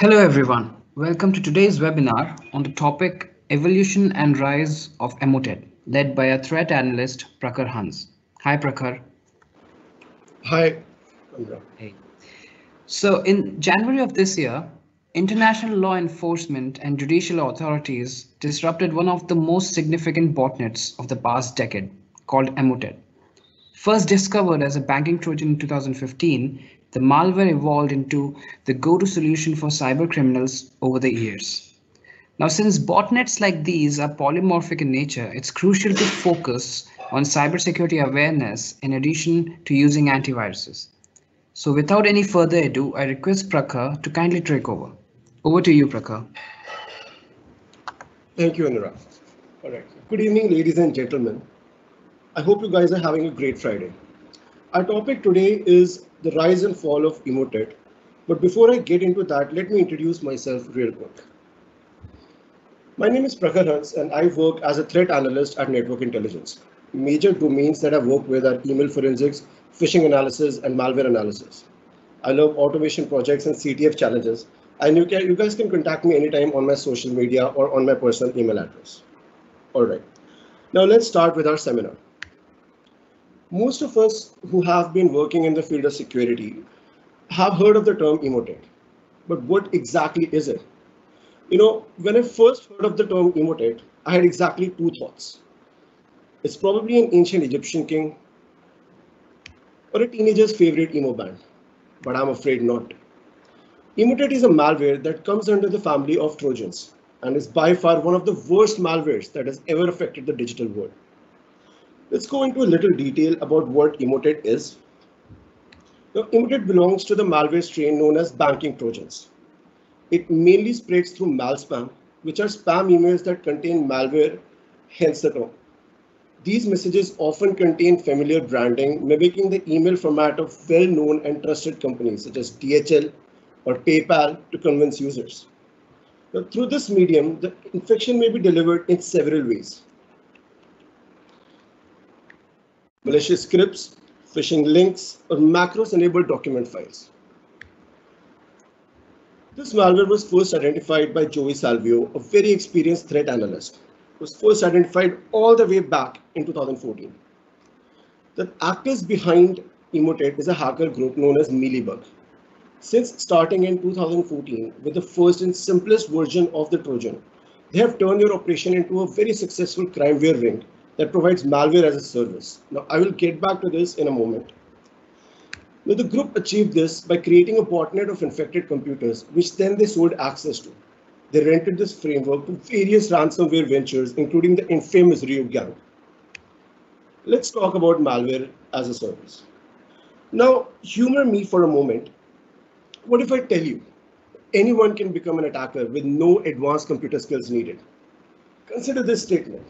Hello everyone, welcome to today's webinar on the topic Evolution and Rise of Emotet, led by a threat analyst Prakhar Hans. Hi Prakhar. Hi, Andra. Hey. So in January of this year, international law enforcement and judicial authorities disrupted one of the most significant botnets of the past decade, called Emotet. First discovered as a banking trojan in 2015, the malware evolved into the go-to solution for cybercriminals over the years. Now, since botnets like these are polymorphic in nature, it's crucial to focus on cybersecurity awareness in addition to using antiviruses. So, without any further ado, I request Prakhar to kindly take over. Over to you, Prakhar. Thank you, Andra. All right. Good evening, ladies and gentlemen. I hope you guys are having a great Friday. Our topic today is the rise and fall of Emotet. But before I get into that, let me introduce myself real quick. My name is Prakhar Hans, and I work as a threat analyst at Network Intelligence. Major domains that I work with are email forensics, phishing analysis, and malware analysis. I love automation projects and CTF challenges. And you guys can contact me anytime on my social media or on my personal email address. All right. Now let's start with our seminar. Most of us who have been working in the field of security have heard of the term Emotet. But what exactly is it? When I first heard of the term Emotet, I had exactly two thoughts. It's probably an ancient Egyptian king or a teenager's favorite emo band, but I'm afraid not. Emotet is a malware that comes under the family of Trojans and is by far one of the worst malwares that has ever affected the digital world. Let's go into a little detail about what Emotet is. Now, Emotet belongs to the malware strain known as banking Trojans. It mainly spreads through malspam, which are spam emails that contain malware, hence the term. These messages often contain familiar branding, mimicking the email format of well-known and trusted companies such as DHL or PayPal to convince users. Now, through this medium, the infection may be delivered in several ways. Malicious scripts, phishing links, or macros-enabled document files. This malware was first identified by Joey Salvio, a very experienced threat analyst. It was first identified all the way back in 2014. The actors behind Emotet is a hacker group known as Mealybug. Since starting in 2014 with the first and simplest version of the Trojan, they have turned their operation into a very successful crimeware ring that provides malware as a service. Now, I will get back to this in a moment. Now, the group achieved this by creating a botnet of infected computers, which then they sold access to. They rented this framework to various ransomware ventures, including the infamous Ryuk gang. Let's talk about malware as a service. Now, humor me for a moment. What if I tell you anyone can become an attacker with no advanced computer skills needed? Consider this statement.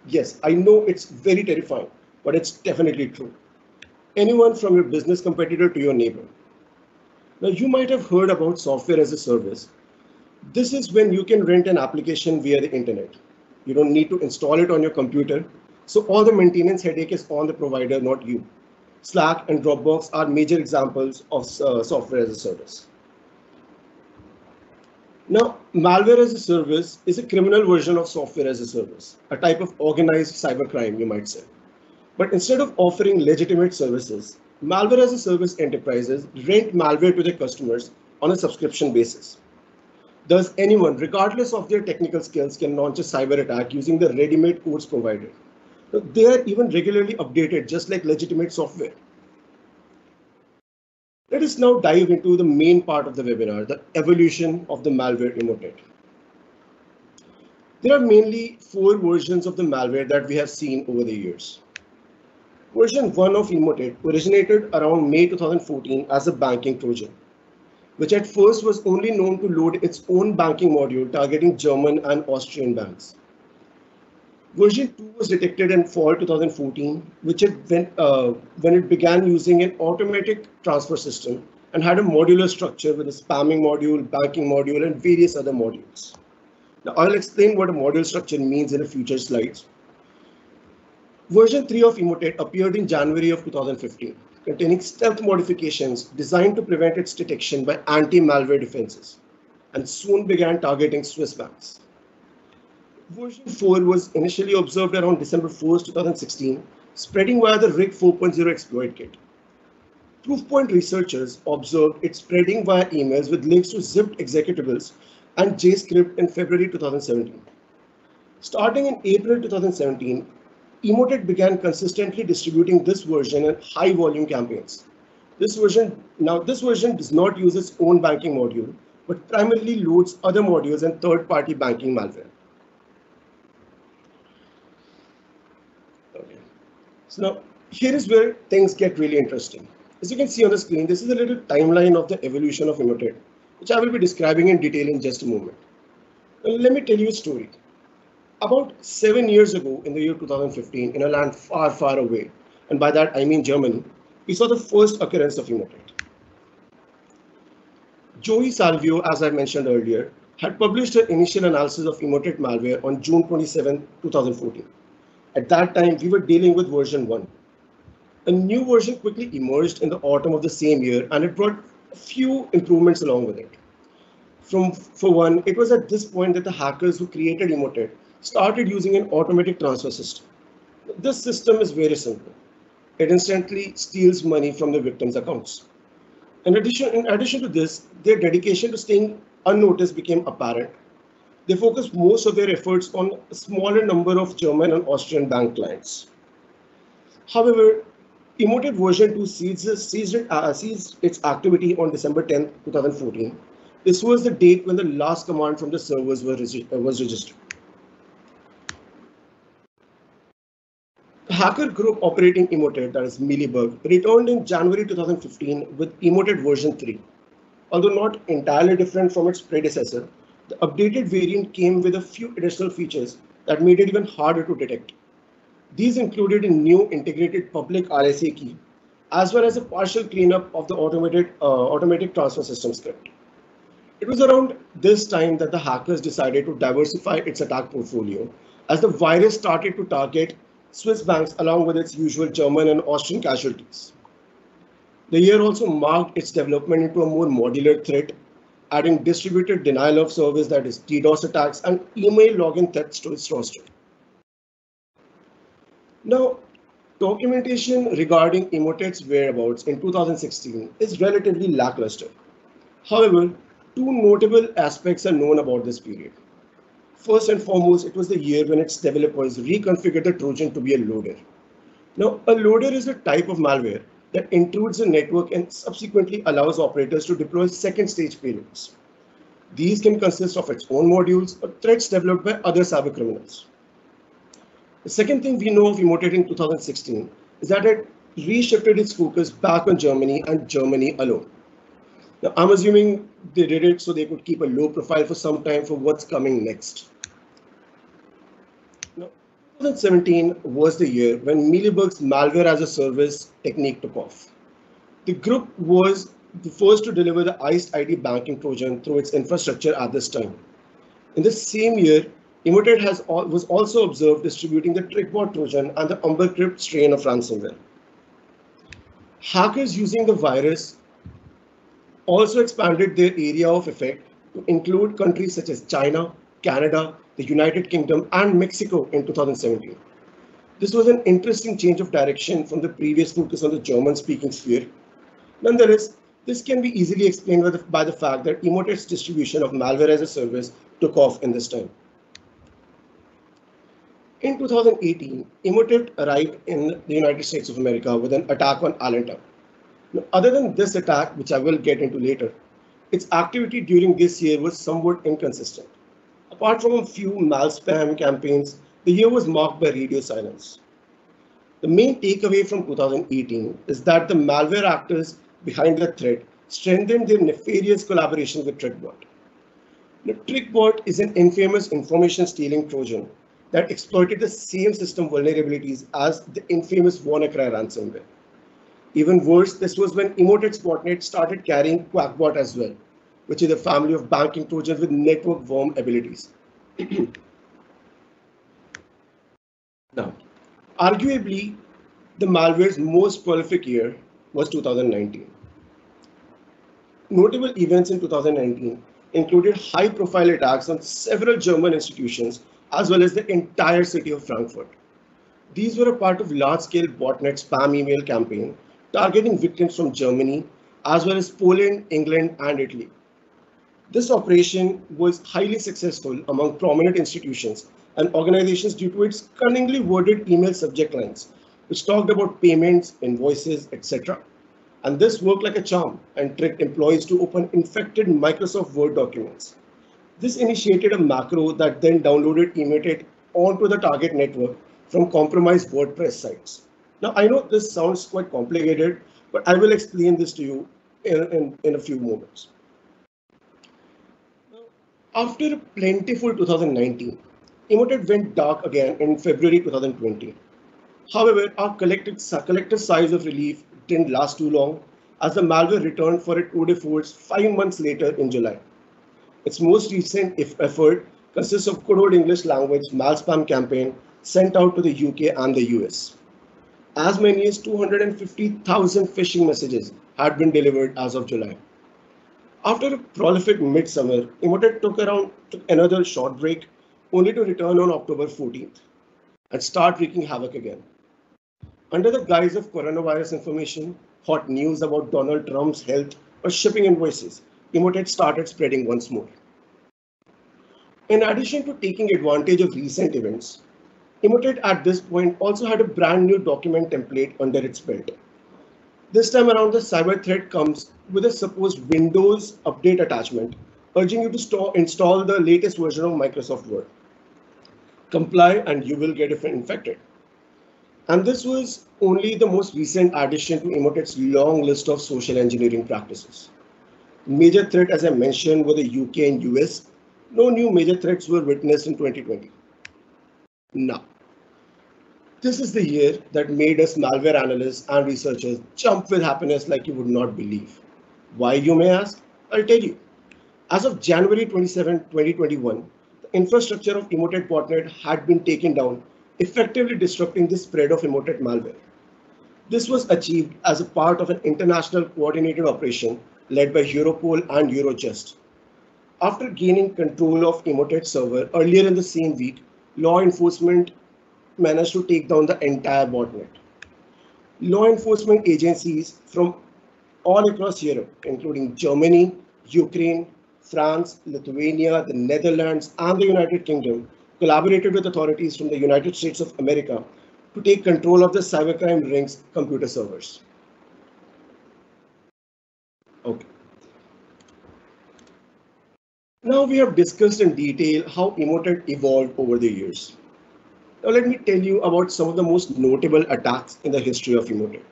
Yes, I know it's very terrifying, but it's definitely true. Anyone from your business competitor to your neighbor. Now, you might have heard about software as a service. This is when you can rent an application via the internet. You don't need to install it on your computer, so all the maintenance headache is on the provider, not you. Slack and Dropbox are major examples of software as a service. Now, malware as a service is a criminal version of software as a service, a type of organized cybercrime, you might say. But instead of offering legitimate services, malware as a service enterprises rent malware to their customers on a subscription basis. Thus, anyone, regardless of their technical skills, can launch a cyber attack using the ready-made codes provided. They are even regularly updated, just like legitimate software. Let us now dive into the main part of the webinar, the evolution of the malware Emotet. There are mainly four versions of the malware that we have seen over the years. Version 1 of Emotet originated around May 2014 as a banking Trojan, which at first was only known to load its own banking module targeting German and Austrian banks. Version 2 was detected in fall 2014, when it began using an automatic transfer system and had a modular structure with a spamming module, banking module, and various other modules. Now, I'll explain what a module structure means in a future slides. Version 3 of Emotet appeared in January of 2015, containing stealth modifications designed to prevent its detection by anti-malware defenses. and soon began targeting Swiss banks. Version 4 was initially observed around December 1st, 2016, spreading via the RIG 4.0 exploit kit. Proofpoint researchers observed it spreading via emails with links to zipped executables and JScript in February 2017. Starting in April 2017, Emotet began consistently distributing this version in high volume campaigns. This version does not use its own banking module, but primarily loads other modules and third-party banking malware. Okay. So now here is where things get really interesting. As you can see on the screen, this is a little timeline of the evolution of Emotet, which I will be describing in detail in just a moment. Now, let me tell you a story. About 7 years ago, in the year 2015, in a land far, far away, and by that I mean Germany, we saw the first occurrence of Emotet. Joey Salvio, as I mentioned earlier, had published her initial analysis of Emotet malware on June 27, 2014. At that time, we were dealing with version 1. A new version quickly emerged in the autumn of the same year, and it brought a few improvements along with it. For one, it was at this point that the hackers who created Emotet started using an automatic transfer system. This system is very simple. It instantly steals money from the victims' accounts. In addition to this, their dedication to staying unnoticed became apparent. They focused most of their efforts on a smaller number of German and Austrian bank clients. However, Emotet version 2 ceased its activity on December 10, 2014. This was the date when the last command from the servers was registered. The hacker group operating Emotet, that is Mealybug, returned in January 2015 with Emotet version 3. Although not entirely different from its predecessor, the updated variant came with a few additional features that made it even harder to detect. These included a new integrated public RSA key, as well as a partial cleanup of the automatic transfer system script. It was around this time that the hackers decided to diversify its attack portfolio, as the virus started to target Swiss banks along with its usual German and Austrian casualties. The year also marked its development into a more modular threat, adding distributed denial of service, that is DDoS attacks, and email login threats to its roster. Now, documentation regarding Emotet's whereabouts in 2016 is relatively lackluster. However, two notable aspects are known about this period. First and foremost, it was the year when its developers reconfigured the Trojan to be a loader. Now, a loader is a type of malware that intrudes the network and subsequently allows operators to deploy second-stage payloads. These can consist of its own modules or threats developed by other cybercriminals. The second thing we know of Emotet in 2016 is that it reshifted its focus back on Germany and Germany alone. Now, I'm assuming they did it so they could keep a low profile for some time for what's coming next. Now, 2017 was the year when Mealybug's malware as a service technique took off. The group was the first to deliver the iced ID banking Trojan through its infrastructure at this time. In the same year, Emotet was also observed distributing the TrickBot Trojan and the UmberCrypt strain of ransomware. Hackers using the virus also expanded their area of effect to include countries such as China, Canada, the United Kingdom, and Mexico in 2017. This was an interesting change of direction from the previous focus on the German-speaking sphere. Nonetheless, this can be easily explained by the fact that Emotet's distribution of malware as a service took off in this time. In 2018, Emotet arrived in the United States of America with an attack on Allentown. Now, other than this attack, which I will get into later, its activity during this year was somewhat inconsistent. Apart from a few malspam campaigns, the year was marked by radio silence. The main takeaway from 2018 is that the malware actors behind the threat strengthened their nefarious collaboration with TrickBot. Now, TrickBot is an infamous information stealing Trojan that exploited the same system vulnerabilities as the infamous WannaCry ransomware. Even worse, this was when Emotet's botnet started carrying QuackBot as well, which is a family of banking Trojans with network worm abilities. Now, arguably, the malware's most prolific year was 2019. Notable events in 2019 included high-profile attacks on several German institutions as well as the entire city of Frankfurt. These were a part of large-scale botnet spam email campaign targeting victims from Germany as well as Poland, England, and Italy. This operation was highly successful among prominent institutions and organizations due to its cunningly worded email subject lines, which talked about payments, invoices, etc. And this worked like a charm and tricked employees to open infected Microsoft Word documents. This initiated a macro that then downloaded Emotet onto the target network from compromised WordPress sites. Now, I know this sounds quite complicated, but I will explain this to you in a few moments. After a plentiful 2019, Emotet went dark again in February 2020. However, our collective sighs of relief didn't last too long as the malware returned for a tour de force 5 months later in July. Its most recent effort consists of good old English language malspam campaign sent out to the UK and the US. As many as 250,000 phishing messages had been delivered as of July. After a prolific midsummer, Emotet took another short break, only to return on October 14th and start wreaking havoc again. Under the guise of coronavirus information, hot news about Donald Trump's health, or shipping invoices, Emotet started spreading once more. In addition to taking advantage of recent events, Emotet at this point also had a brand new document template under its belt. This time around, the cyber threat comes with a supposed Windows update attachment, urging you to install the latest version of Microsoft Word. Comply and you will get infected. And this was only the most recent addition to Emotet's long list of social engineering practices. Major threat, as I mentioned, were the UK and US. No new major threats were witnessed in 2020. Now, this is the year that made us malware analysts and researchers jump with happiness like you would not believe. Why, you may ask? I'll tell you. As of January 27, 2021, the infrastructure of Emotet botnet had been taken down, effectively disrupting the spread of Emotet malware. This was achieved as a part of an international coordinated operation led by Europol and Eurojust. After gaining control of Emotet server earlier in the same week, law enforcement managed to take down the entire botnet. Law enforcement agencies from all across Europe, including Germany, Ukraine, France, Lithuania, the Netherlands, and the United Kingdom, collaborated with authorities from the United States of America to take control of the cybercrime ring's computer servers. Okay. Now we have discussed in detail how Emotet evolved over the years. Now let me tell you about some of the most notable attacks in the history of Emotet.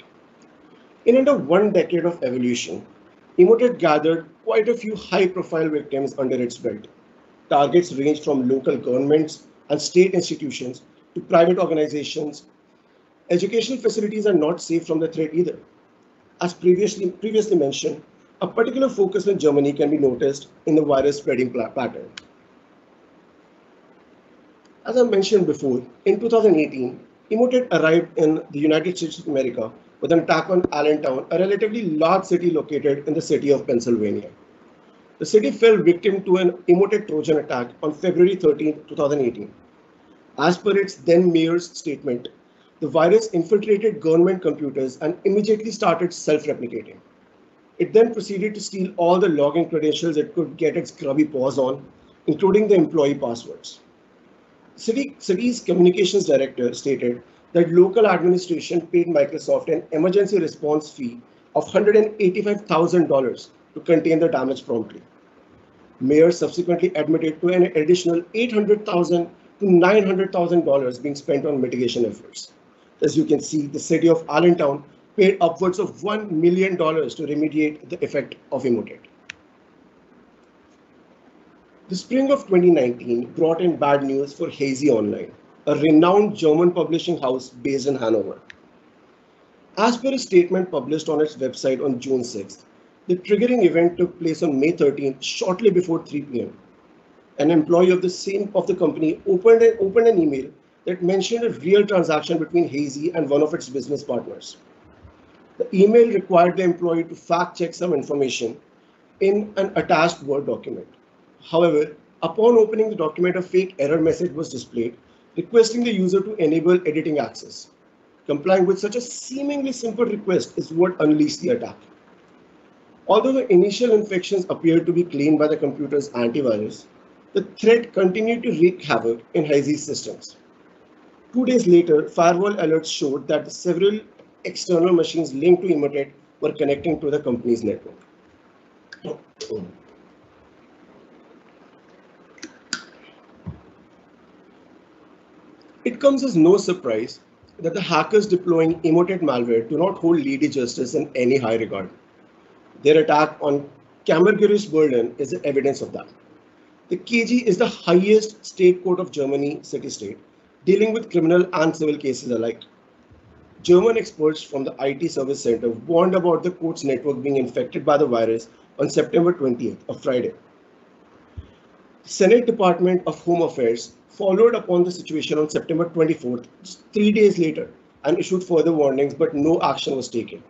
In under 1 decade of evolution, Emotet gathered quite a few high-profile victims under its belt. Targets ranged from local governments and state institutions to private organizations. Educational facilities are not safe from the threat either. As previously mentioned, a particular focus in Germany can be noticed in the virus spreading pattern. As I mentioned before, in 2018, Emotet arrived in the United States of America with an attack on Allentown, a relatively large city located in the city of Pennsylvania. The city fell victim to an Emotet Trojan attack on February 13, 2018. As per its then mayor's statement, the virus infiltrated government computers and immediately started self-replicating. It then proceeded to steal all the login credentials it could get its grubby paws on, including the employee passwords. City's communications director stated that local administration paid Microsoft an emergency response fee of $185,000 to contain the damage promptly. Mayor subsequently admitted to an additional $800,000 to $900,000 being spent on mitigation efforts. As you can see, the city of Allentown paid upwards of $1 million to remediate the effect of Emotet. The spring of 2019 brought in bad news for Hazy Online, a renowned German publishing house based in Hanover. As per a statement published on its website on June 6th, the triggering event took place on May 13th, shortly before 3 p.m. An employee of the company opened an email that mentioned a real transaction between Hazy and one of its business partners. The email required the employee to fact check some information in an attached Word document. However, upon opening the document, a fake error message was displayed requesting the user to enable editing access. Complying with such a seemingly simple request is what unleashed the attack. Although the initial infections appeared to be cleaned by the computer's antivirus, the threat continued to wreak havoc in HISE's systems. 2 days later, firewall alerts showed that several external machines linked to Emotet were connecting to the company's network. It comes as no surprise that the hackers deploying Emotet malware do not hold Lady Justice in any high regard. Their attack on Kammergericht Berlin is evidence of that. The KG is the highest state court of Germany city-state, dealing with criminal and civil cases alike. German experts from the IT Service Center warned about the court's network being infected by the virus on September 20th, a Friday. The Senate Department of Home Affairs followed upon the situation on September 24th, just 3 days later, and issued further warnings, but no action was taken.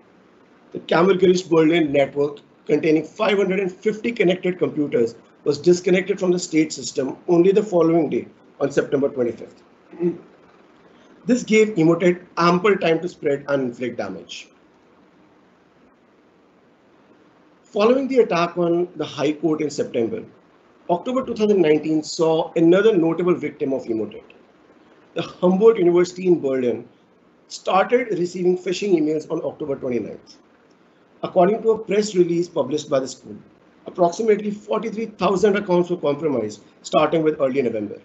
The Kammergericht Berlin network, containing 550 connected computers, was disconnected from the state system only the following day, on September 25th. This gave Emotet ample time to spread and inflict damage. Following the attack on the High Court in September, October 2019 saw another notable victim of Emotet. The Humboldt University in Berlin started receiving phishing emails on October 29th. According to a press release published by the school, approximately 43,000 accounts were compromised, starting with early November.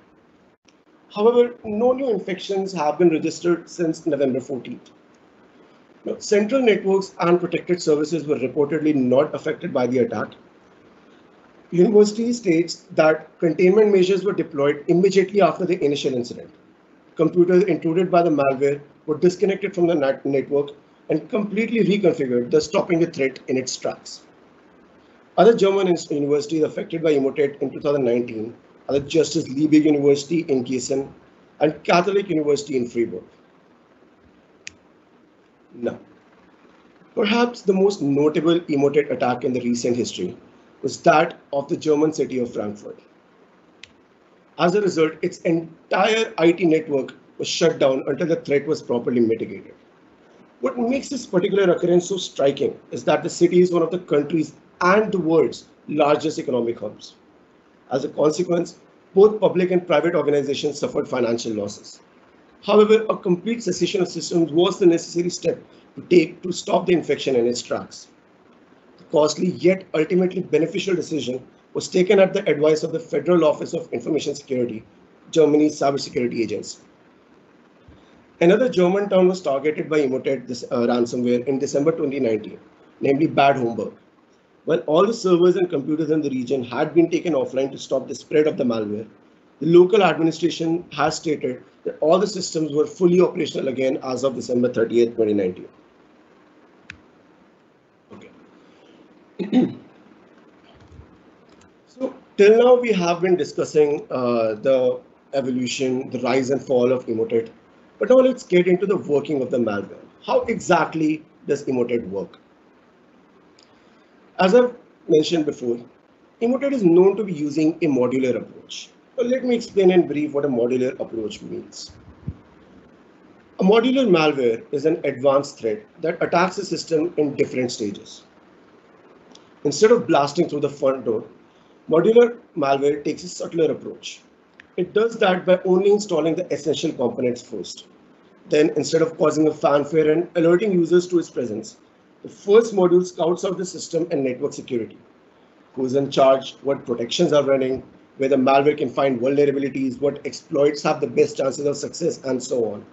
However, no new infections have been registered since November 14th. Now, central networks and protected services were reportedly not affected by the attack. University states that containment measures were deployed immediately after the initial incident. Computers intruded by the malware were disconnected from the network and completely reconfigured, thus stopping the threat in its tracks. Other German universities affected by Emotet in 2019 are the Justus Liebig University in Gießen and Catholic University in Freiburg. Now, perhaps the most notable Emotet attack in the recent history was that of the German city of Frankfurt. As a result, its entire IT network was shut down until the threat was properly mitigated. What makes this particular occurrence so striking is that the city is one of the country's and the world's largest economic hubs. As a consequence, both public and private organizations suffered financial losses. However, a complete cessation of systems was the necessary step to take to stop the infection in its tracks. The costly yet ultimately beneficial decision was taken at the advice of the Federal Office of Information Security, Germany's cybersecurity agency. Another German town was targeted by Emotet ransomware in December 2019, namely Bad Homburg. While all the servers and computers in the region had been taken offline to stop the spread of the malware, the local administration has stated that all the systems were fully operational again as of December 30th, 2019. Okay. So till now we have been discussing the evolution, the rise and fall of Emotet. But now let's get into the working of the malware. How exactly does Emotet work? As I've mentioned before, Emotet is known to be using a modular approach. But let me explain in brief what a modular approach means. A modular malware is an advanced threat that attacks a system in different stages. Instead of blasting through the front door, modular malware takes a subtler approach. It does that by only installing the essential components first. Then, instead of causing a fanfare and alerting users to its presence, the first module scouts out the system and network security. Who's in charge, what protections are running, where the malware can find vulnerabilities, what exploits have the best chances of success, and so on.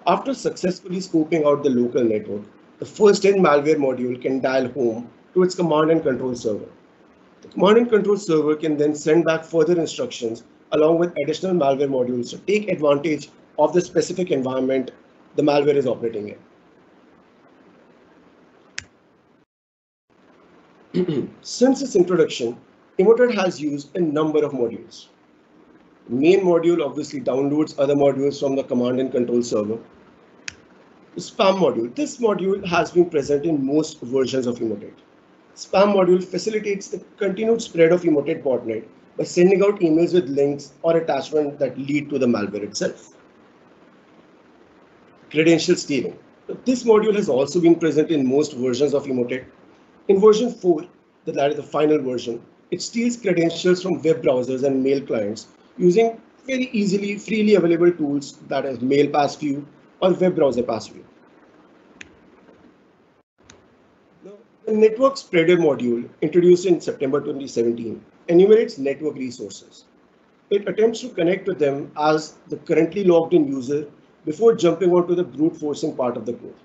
After successfully scoping out the local network, the first-in malware module can dial home to its command and control server. The command and control server can then send back further instructions along with additional malware modules to take advantage of the specific environment the malware is operating in. Since its introduction, Emotet has used a number of modules. The main module obviously downloads other modules from the command and control server. The spam module. This module has been present in most versions of Emotet. Spam module facilitates the continued spread of Emotet botnet by sending out emails with links or attachments that lead to the malware itself. Credential stealing. This module has also been present in most versions of Emotet. In version 4, that is the final version, it steals credentials from web browsers and mail clients using very easily freely available tools that is Mail Passview or Web Browser Passview. Now, the network spreader module, introduced in September 2017, enumerates network resources. It attempts to connect to them as the currently logged in user before jumping onto the brute forcing part of the code.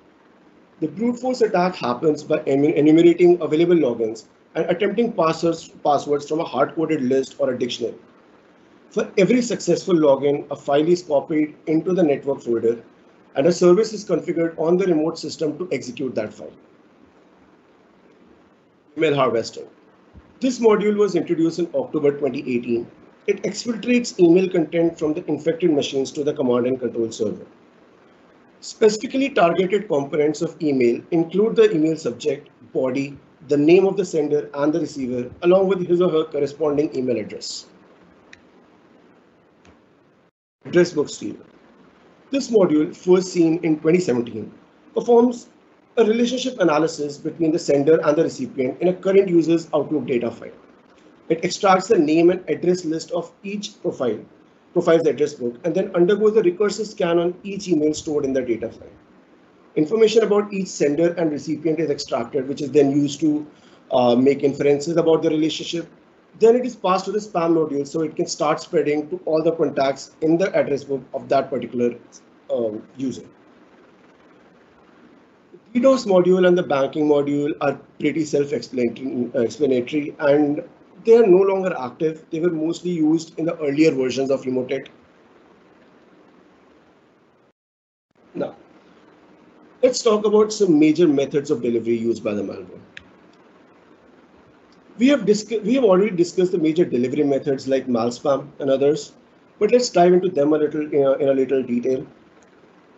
The brute force attack happens by enumerating available logins and attempting passwords from a hard-coded list or a dictionary. For every successful login, a file is copied into the network folder and a service is configured on the remote system to execute that file. Email harvesting. This module was introduced in October 2018. It exfiltrates email content from the infected machines to the command and control server. Specifically targeted components of email include the email subject, body, the name of the sender and the receiver, along with his or her corresponding email address. Address book steal. This module, first seen in 2017, performs a relationship analysis between the sender and the recipient in a current user's Outlook data file. It extracts the name and address list of each profile's address book, and then undergoes a recursive scan on each email stored in the data file. Information about each sender and recipient is extracted, which is then used to make inferences about the relationship. Then it is passed to the spam module so it can start spreading to all the contacts in the address book of that particular user. The DDoS module and the banking module are pretty self-explanatory, and they are no longer active. They were mostly used in the earlier versions of Emotet. Now, let's talk about some major methods of delivery used by the malware. We have already discussed the major delivery methods like malspam and others, but let's dive into them in a little detail.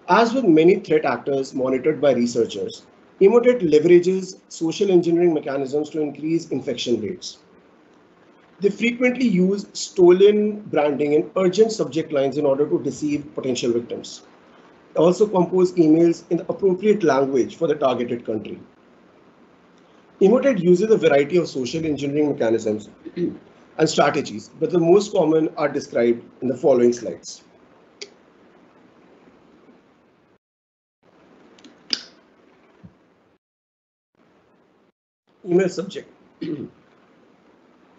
As with many threat actors monitored by researchers, Emotet leverages social engineering mechanisms to increase infection rates. They frequently use stolen branding and urgent subject lines in order to deceive potential victims. They also compose emails in the appropriate language for the targeted country. Emotet uses a variety of social engineering mechanisms and strategies, but the most common are described in the following slides. Email subject.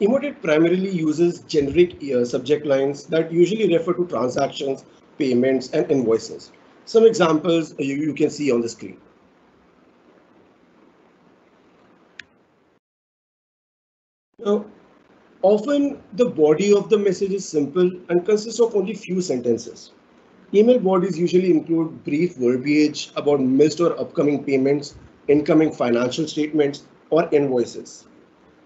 Emotet primarily uses generic subject lines that usually refer to transactions, payments, and invoices. Some examples you can see on the screen. Now, often the body of the message is simple and consists of only few sentences. Email bodies usually include brief verbiage about missed or upcoming payments, incoming financial statements, or invoices.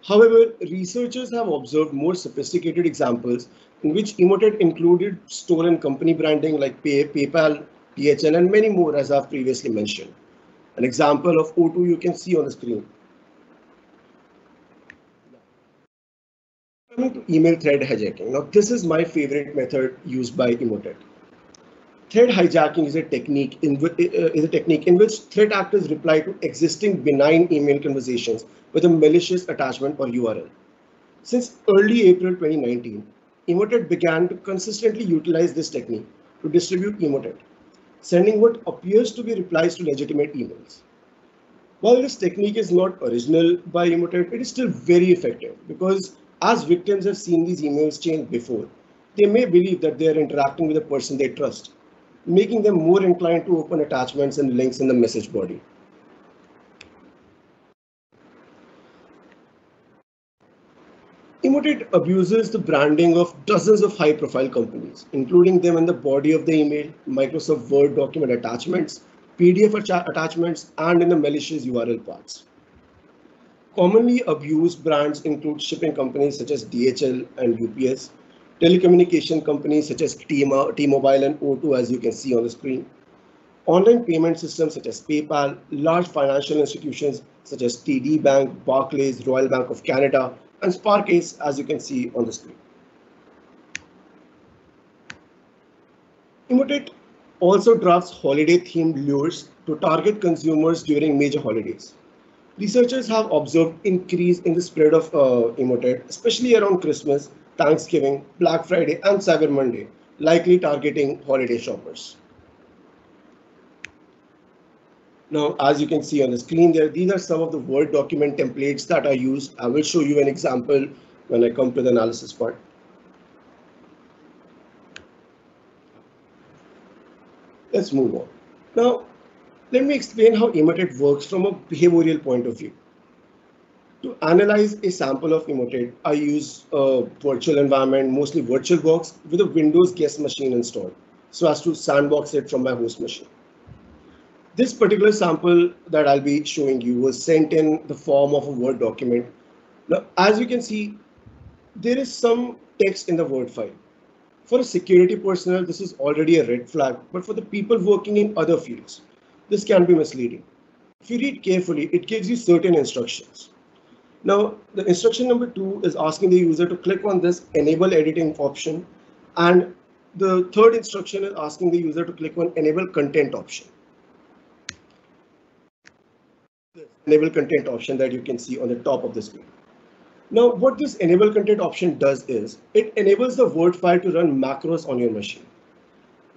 However, researchers have observed more sophisticated examples in which Emotet included stolen company branding like PayPal, DHL, and many more, as I've previously mentioned. An example of O2 you can see on the screen. Coming to email thread hijacking. Now, this is my favorite method used by Emotet. Thread hijacking is a technique in which threat actors reply to existing benign email conversations with a malicious attachment or URL. Since early April 2019, Emotet began to consistently utilize this technique to distribute Emotet, sending what appears to be replies to legitimate emails. While this technique is not original by Emotet, it is still very effective because as victims have seen these emails change before, they may believe that they are interacting with a person they trust, making them more inclined to open attachments and links in the message body. Emotet abuses the branding of dozens of high-profile companies, including them in the body of the email, Microsoft Word document attachments, PDF attachments, and in the malicious URL paths. Commonly abused brands include shipping companies such as DHL and UPS, telecommunication companies such as T-Mobile and O2, as you can see on the screen, online payment systems such as PayPal, large financial institutions such as TD Bank, Barclays, Royal Bank of Canada, and Sparkcase, as you can see on the screen. Emotet also drafts holiday-themed lures to target consumers during major holidays. Researchers have observed increase in the spread of Emotet, especially around Christmas, Thanksgiving, Black Friday, and Cyber Monday, likely targeting holiday shoppers. Now, as you can see on the screen there, these are some of the Word document templates that are used. I will show you an example when I come to the analysis part. Let's move on. Now, let me explain how Emotet works from a behavioral point of view. To analyze a sample of Emotet, I use a virtual environment, mostly VirtualBox, with a Windows guest machine installed, so as to sandbox it from my host machine. This particular sample that I'll be showing you was sent in the form of a Word document. Now, as you can see, there is some text in the Word file. For a security personnel, this is already a red flag, but for the people working in other fields, this can be misleading. If you read carefully, it gives you certain instructions. Now, the instruction number 2 is asking the user to click on this enable editing option, and the third instruction is asking the user to click on enable content option. This enable content option that you can see on the top of the screen. Now, what this enable content option does is it enables the Word file to run macros on your machine.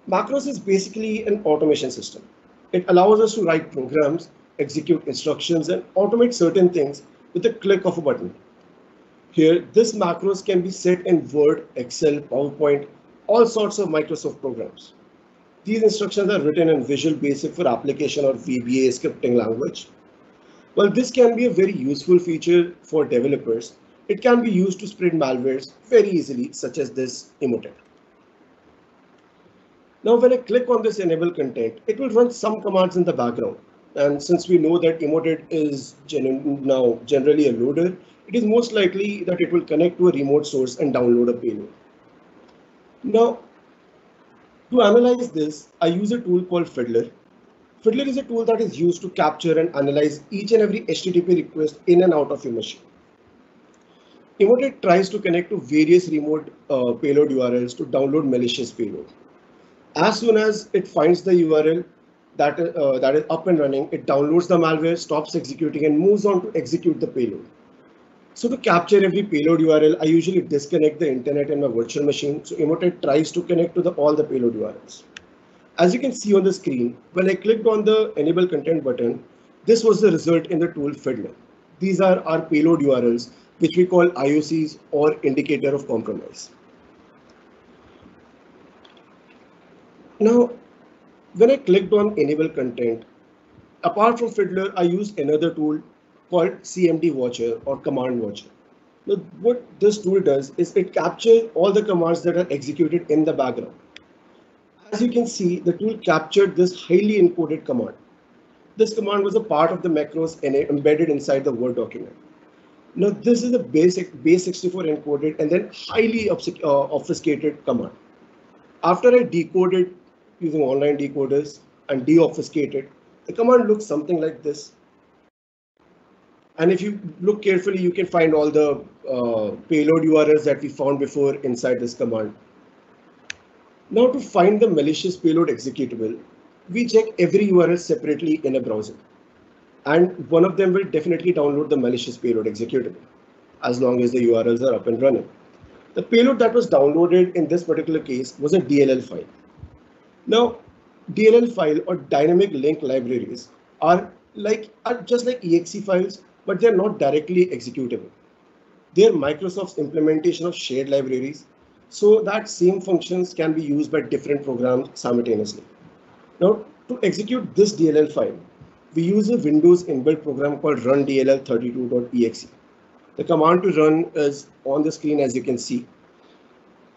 Macros is basically an automation system. It allows us to write programs, execute instructions, and automate certain things with a click of a button. Here, this macros can be set in Word, Excel, PowerPoint, all sorts of Microsoft programs. These instructions are written in Visual Basic for application or VBA scripting language. While this can be a very useful feature for developers, it can be used to spread malwares very easily, such as this Emotet. Now, when I click on this enable content, it will run some commands in the background. And since we know that Emotet is now generally a loader, it is most likely that it will connect to a remote source and download a payload. Now, to analyze this, I use a tool called Fiddler. Fiddler is a tool that is used to capture and analyze each and every HTTP request in and out of your machine. Emotet tries to connect to various remote payload URLs to download malicious payload. As soon as it finds the URL that is up and running, it downloads the malware, stops executing, and moves on to execute the payload. So to capture every payload URL, I usually disconnect the internet in my virtual machine. So Emotet tries to connect to all the payload URLs. As you can see on the screen, when I clicked on the enable content button, this was the result in the tool Fiddler. These are our payload URLs, which we call IOCs or indicator of compromise. Now, when I clicked on enable content, apart from Fiddler, I used another tool called CMD Watcher or Command Watcher. Now, what this tool does is it captures all the commands that are executed in the background. As you can see, the tool captured this highly encoded command. This command was a part of the macros embedded inside the Word document. Now, this is a basic base64 encoded and then highly obfuscated command. After I decoded using online decoders and deobfuscated, the command looks something like this. And if you look carefully, you can find all the payload URLs that we found before inside this command. Now, to find the malicious payload executable, we check every URL separately in a browser. And one of them will definitely download the malicious payload executable, as long as the URLs are up and running. The payload that was downloaded in this particular case was a DLL file. Now, DLL file or dynamic link libraries are just like exe files, but they're not directly executable. They're Microsoft's implementation of shared libraries, so that same functions can be used by different programs simultaneously. Now, to execute this DLL file, we use a Windows inbuilt program called rundll32.exe. The command to run is on the screen, as you can see.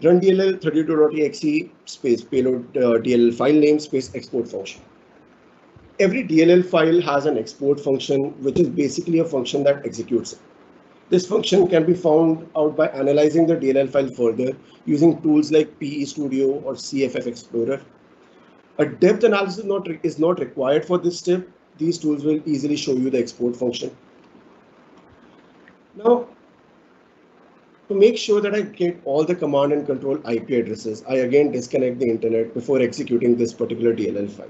Run dll32.exe space payload DLL file name space export function. Every DLL file has an export function, which is basically a function that executes it. This function can be found out by analyzing the DLL file further using tools like PE Studio or CFF Explorer. A depth analysis is not required for this step. These tools will easily show you the export function. Now, To make sure that I get all the command and control IP addresses, I again disconnect the internet before executing this particular DLL file.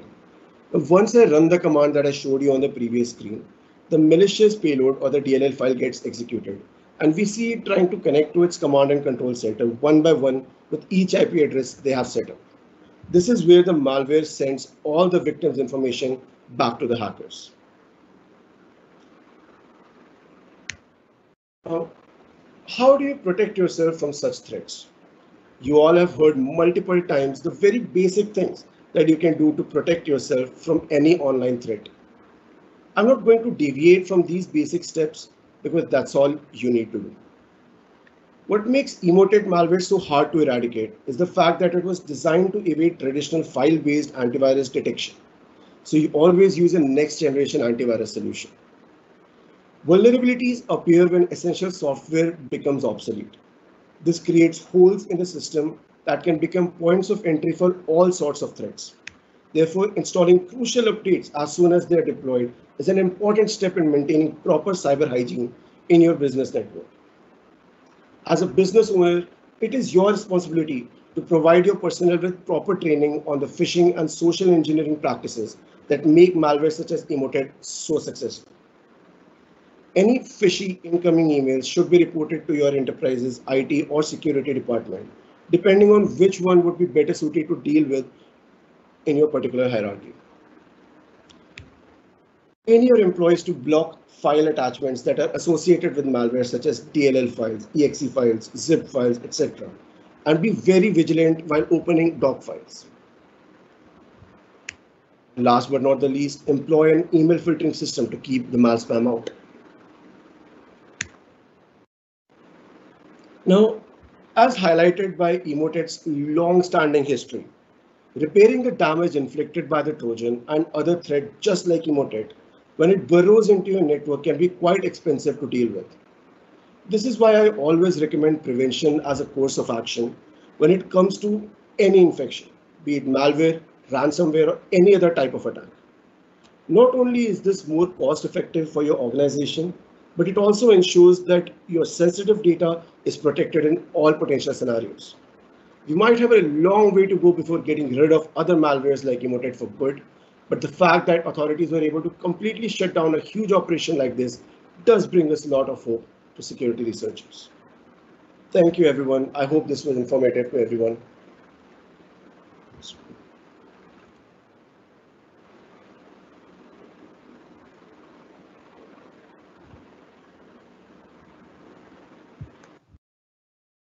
Once I run the command that I showed you on the previous screen, the malicious payload or the DLL file gets executed, and we see it trying to connect to its command and control center one by one with each IP address they have set up. This is where the malware sends all the victim's information back to the hackers. Now, how do you protect yourself from such threats? You all have heard multiple times the very basic things that you can do to protect yourself from any online threat. I'm not going to deviate from these basic steps because that's all you need to do. What makes Emotet malware so hard to eradicate is the fact that it was designed to evade traditional file-based antivirus detection. So you always use a next generation antivirus solution. Vulnerabilities appear when essential software becomes obsolete. This creates holes in the system that can become points of entry for all sorts of threats. Therefore, installing crucial updates as soon as they are deployed is an important step in maintaining proper cyber hygiene in your business network. As a business owner, it is your responsibility to provide your personnel with proper training on the phishing and social engineering practices that make malware such as Emotet so successful. Any fishy incoming emails should be reported to your enterprise's IT or security department, depending on which one would be better suited to deal with in your particular hierarchy. Train your employees to block file attachments that are associated with malware such as DLL files, exe files, zip files, etc. And be very vigilant while opening doc files. Last but not the least, employ an email filtering system to keep the mal spam out. Now, as highlighted by Emotet's long-standing history, repairing the damage inflicted by the Trojan and other threat just like Emotet, when it burrows into your network, can be quite expensive to deal with. This is why I always recommend prevention as a course of action when it comes to any infection, be it malware, ransomware, or any other type of attack. Not only is this more cost effective for your organization, but it also ensures that your sensitive data is protected in all potential scenarios. You might have a long way to go before getting rid of other malwares like Emotet for good, but the fact that authorities were able to completely shut down a huge operation like this does bring us a lot of hope to security researchers. Thank you, everyone. I hope this was informative to everyone.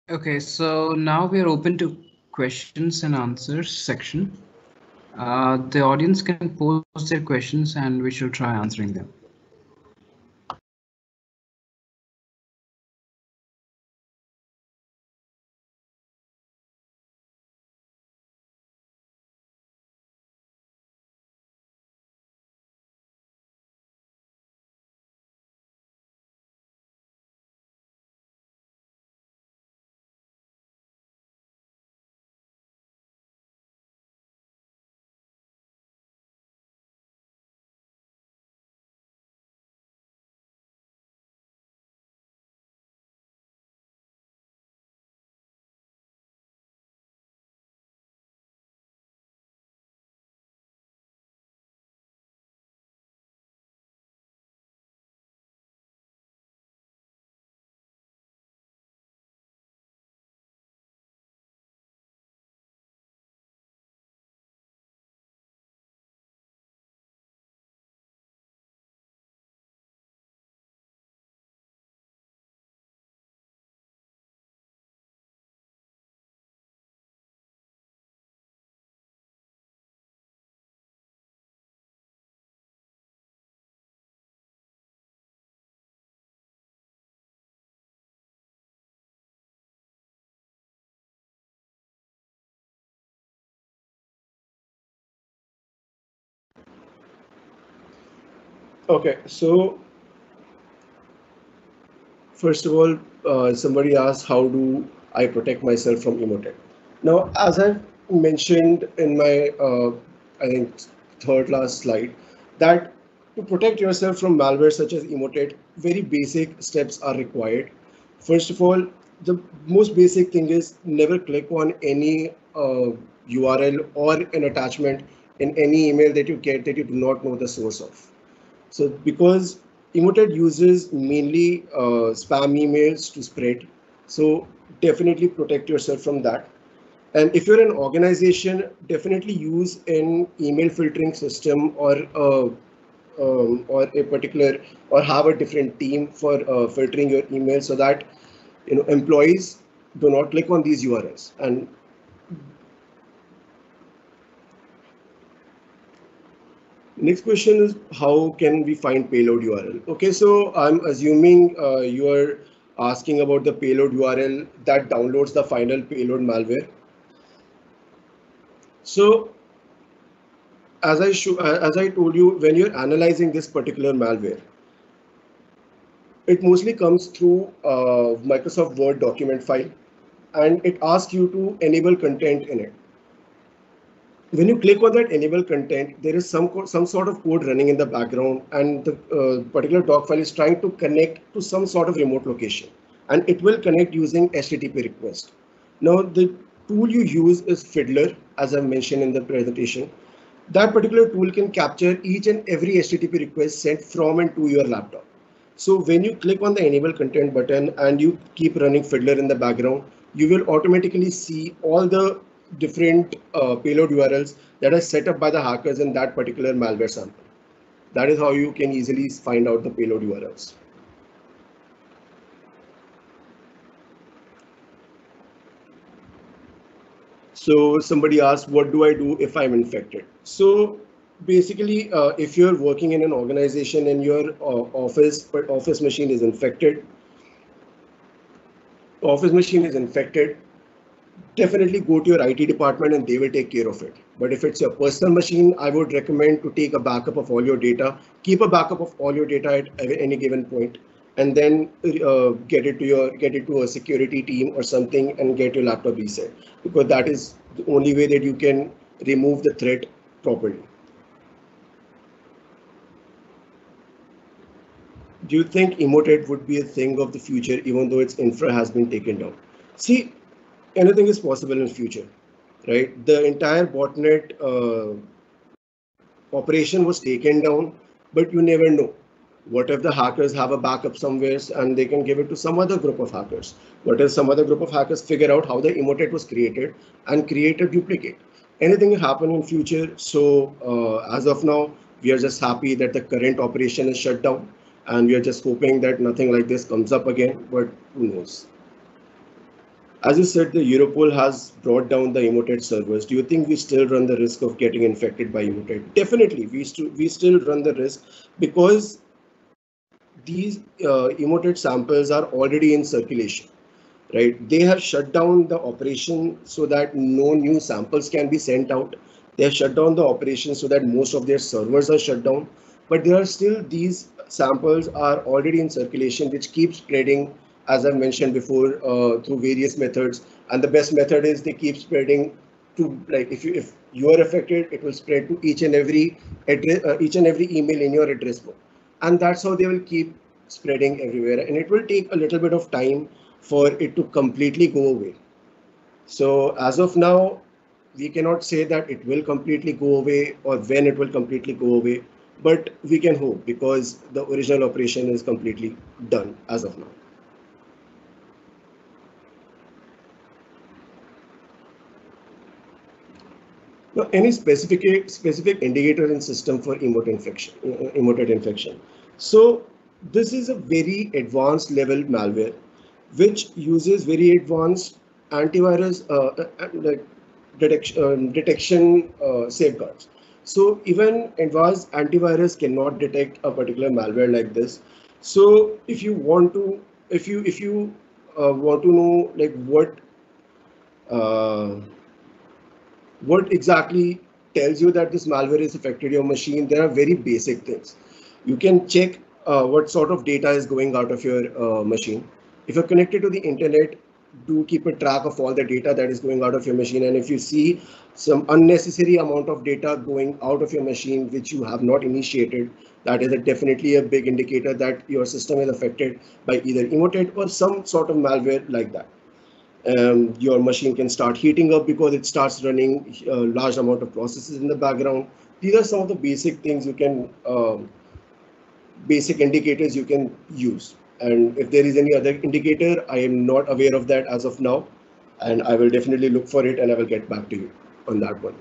Okay, so now we are open to questions and answers section. The audience can post their questions and we shall try answering them. Okay, so first of all, somebody asked, how do I protect myself from Emotet? Now, as I've mentioned in my, I think, third last slide, that to protect yourself from malware such as Emotet, very basic steps are required. First of all, The most basic thing is never click on any URL or an attachment in any email that you get that you do not know the source of. So because Emotet uses mainly spam emails to spread, so definitely protect yourself from that. And if you're an organization, definitely use an email filtering system or a particular or have a different team for filtering your email so that employees do not click on these URLs. And next question is how can we find payload URL? Okay, so I'm assuming you are asking about the payload URL that downloads the final payload malware. So as I told you, when you're analyzing this particular malware, it mostly comes through Microsoft Word document file, and it asks you to enable content in it. When you click on that enable content, there is some sort of code running in the background, and the particular doc file is trying to connect to some sort of remote location, and it will connect using HTTP request. Now the tool you use is Fiddler, as I mentioned in the presentation. That particular tool can capture each and every HTTP request sent from and to your laptop. So when you click on the enable content button and you keep running Fiddler in the background, you will automatically see all the different payload URLs that are set up by the hackers in that particular malware sample. That is how you can easily find out the payload URLs. So somebody asked, what do I do if I'm infected? So basically, if you're working in an organization and your office machine is infected, definitely go to your IT department and they will take care of it. But if it's your personal machine, I would recommend to take a backup of all your data, keep a backup of all your data at any given point, and then get it to a security team or something and get your laptop reset, because that is the only way that you can remove the threat properly. Do you think Emotet would be a thing of the future even though its infra has been taken down? See, anything is possible in future, right? The entire botnet operation was taken down, but you never know. What if the hackers have a backup somewhere and they can give it to some other group of hackers? What if some other group of hackers figure out how the Emotet was created and create a duplicate? Anything can happen in future. So as of now, we are just happy that the current operation is shut down, and we are just hoping that nothing like this comes up again, but who knows? As you said, the Europol has brought down the Emotet servers. Do you think we still run the risk of getting infected by Emotet? Definitely, we still run the risk, because these Emotet samples are already in circulation, right? They have shut down the operation so that no new samples can be sent out. They have shut down the operation so that most of their servers are shut down. But there are still these samples are already in circulation, which keep spreading, as I mentioned before, through various methods. And the best method is they keep spreading to, like, if you are affected, it will spread to each and every address, each and every email in your address book, and that's how they will keep spreading everywhere. And it will take a little bit of time for it to completely go away. So as of now, we cannot say that it will completely go away or when it will completely go away, but we can hope, because the original operation is completely done as of now. Now, any specific indicator in system for Emotet infection? So this is a very advanced level malware, which uses very advanced antivirus like detection safeguards. So even advanced antivirus cannot detect a particular malware like this. So if you want to, if you want to know like uh, what exactly tells you that this malware has affected your machine, there are very basic things. You can check what sort of data is going out of your machine. If you're connected to the internet, do keep a track of all the data that is going out of your machine. And if you see some unnecessary amount of data going out of your machine, which you have not initiated, that is definitely a big indicator that your system is affected by either Emotet or some sort of malware like that. Your machine can start heating up because it starts running a large amount of processes in the background. These are some of the basic things you can, basic indicators you can use. And if there is any other indicator, I am not aware of that as of now. And I will definitely look for it and I will get back to you on that one.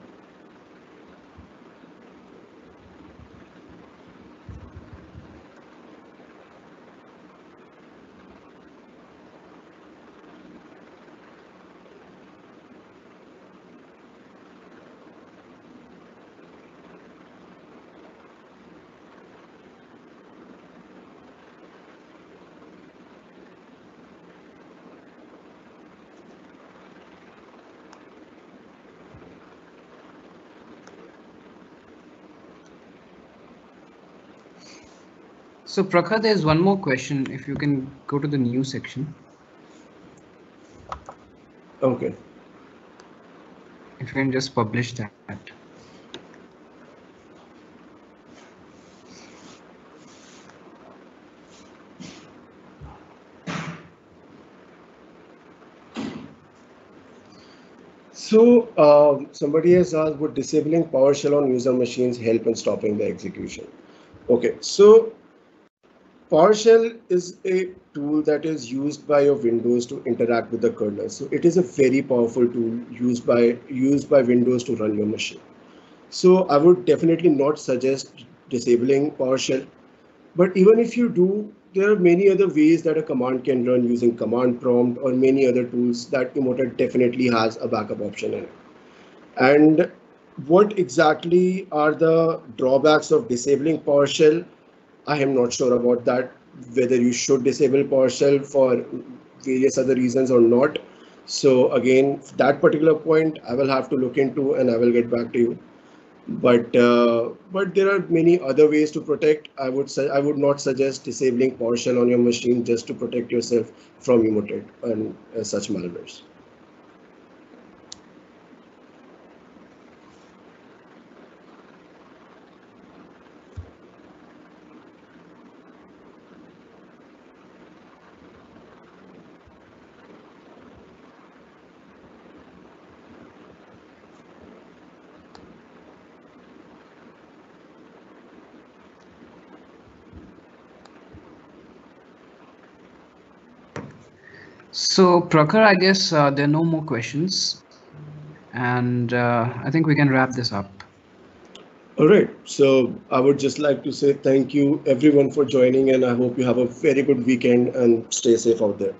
So Prakhar, there's one more question. If you can go to the news section. Okay. If you can just publish that. So somebody has asked, would disabling PowerShell on user machines help in stopping the execution? Okay, so PowerShell is a tool that is used by your Windows to interact with the kernel. So it is a very powerful tool used by Windows to run your machine. So I would definitely not suggest disabling PowerShell. But even if you do, there are many other ways that a command can run using command prompt or many other tools that Emotet definitely has a backup option in it. And what exactly are the drawbacks of disabling PowerShell? I am not sure about that, whether you should disable PowerShell for various other reasons or not. So again, that particular point I will have to look into and I will get back to you. But there are many other ways to protect. I would not suggest disabling PowerShell on your machine just to protect yourself from Emotet and such malwares. So Prakhar, I guess there are no more questions. And I think we can wrap this up. All right. So I would just like to say thank you everyone for joining, and I hope you have a very good weekend and stay safe out there.